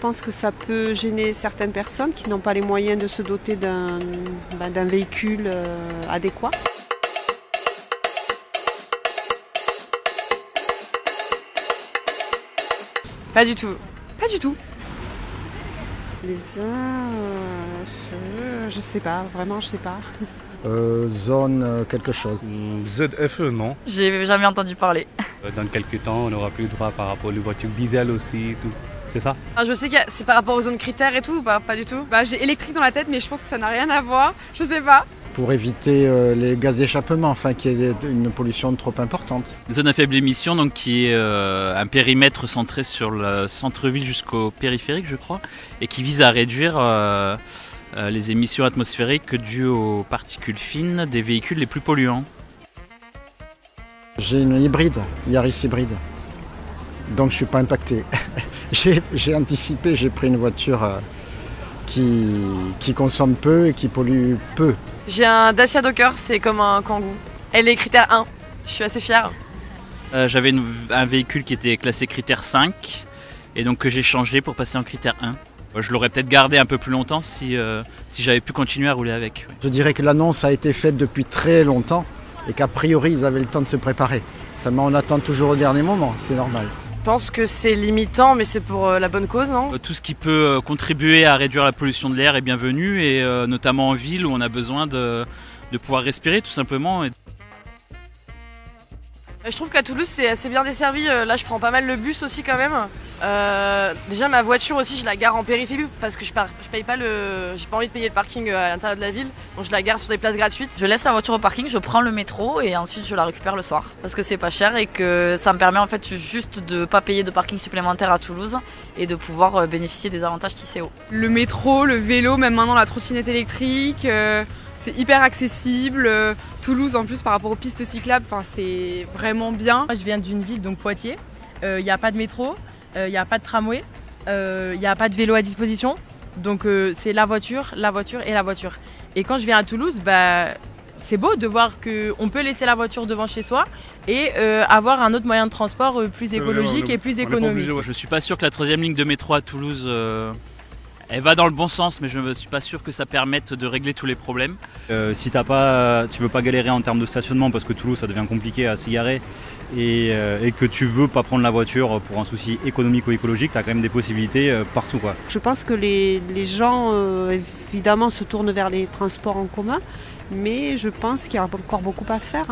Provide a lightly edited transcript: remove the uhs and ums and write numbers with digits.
pense que ça peut gêner certaines personnes qui n'ont pas les moyens de se doter d'un véhicule adéquat. Pas du tout. Pas du tout. Les uns, je sais pas, vraiment je sais pas. Zone quelque chose. ZFE, non. J'ai jamais entendu parler. Dans quelques temps, on n'aura plus le droit par rapport aux voitures diesel aussi, tout. C'est ça? Je sais que c'est par rapport aux zones critères et tout, pas du tout. J'ai électrique dans la tête, mais je pense que ça n'a rien à voir. Je sais pas. Pour éviter les gaz d'échappement, enfin qu'il y ait une pollution trop importante. Zone à faible émission, donc qui est un périmètre centré sur le centre-ville jusqu'au périphérique, je crois, et qui vise à réduire les émissions atmosphériques dues aux particules fines des véhicules les plus polluants. J'ai une hybride, Yaris hybride, donc je suis pas impacté. J'ai anticipé, j'ai pris une voiture qui consomme peu et qui pollue peu. J'ai un Dacia Docker, c'est comme un Kangoo. Elle est critère 1, je suis assez fière. J'avais un véhicule qui était classé critère 5 et donc que j'ai changé pour passer en critère 1. Je l'aurais peut-être gardé un peu plus longtemps si j'avais pu continuer à rouler avec. Oui. Je dirais que l'annonce a été faite depuis très longtemps et qu'a priori ils avaient le temps de se préparer. Seulement on attend toujours au dernier moment, c'est normal. Je pense que c'est limitant, mais c'est pour la bonne cause, non? Tout ce qui peut contribuer à réduire la pollution de l'air est bienvenu, et notamment en ville où on a besoin de pouvoir respirer tout simplement. Je trouve qu'à Toulouse c'est assez bien desservi, là je prends pas mal le bus aussi quand même. Déjà ma voiture aussi je la gare en périphérie parce que je paye pas j'ai pas envie de payer le parking à l'intérieur de la ville, donc je la gare sur des places gratuites. Je laisse la voiture au parking, je prends le métro et ensuite je la récupère le soir. Parce que c'est pas cher et que ça me permet en fait juste de pas payer de parking supplémentaire à Toulouse et de pouvoir bénéficier des avantages TCO. Le métro, le vélo, même maintenant la trottinette électrique, c'est hyper accessible. Toulouse en plus par rapport aux pistes cyclables, c'est vraiment bien. Moi, je viens d'une ville, donc Poitiers, il n'y a pas de métro, il n'y a pas de tramway, il n'y a pas de vélo à disposition, donc c'est la voiture et la voiture. Et quand je viens à Toulouse, c'est beau de voir qu'on peut laisser la voiture devant chez soi et avoir un autre moyen de transport plus écologique et plus économique. Je ne suis pas sûr que la 3e ligne de métro à Toulouse... Elle va dans le bon sens, mais je ne suis pas sûr que ça permette de régler tous les problèmes. Si tu veux pas galérer en termes de stationnement, parce que Toulouse ça devient compliqué à s'y garer, et que tu veux pas prendre la voiture pour un souci économique ou écologique, tu as quand même des possibilités partout, quoi. Je pense que les gens évidemment se tournent vers les transports en commun, mais je pense qu'il y a encore beaucoup à faire.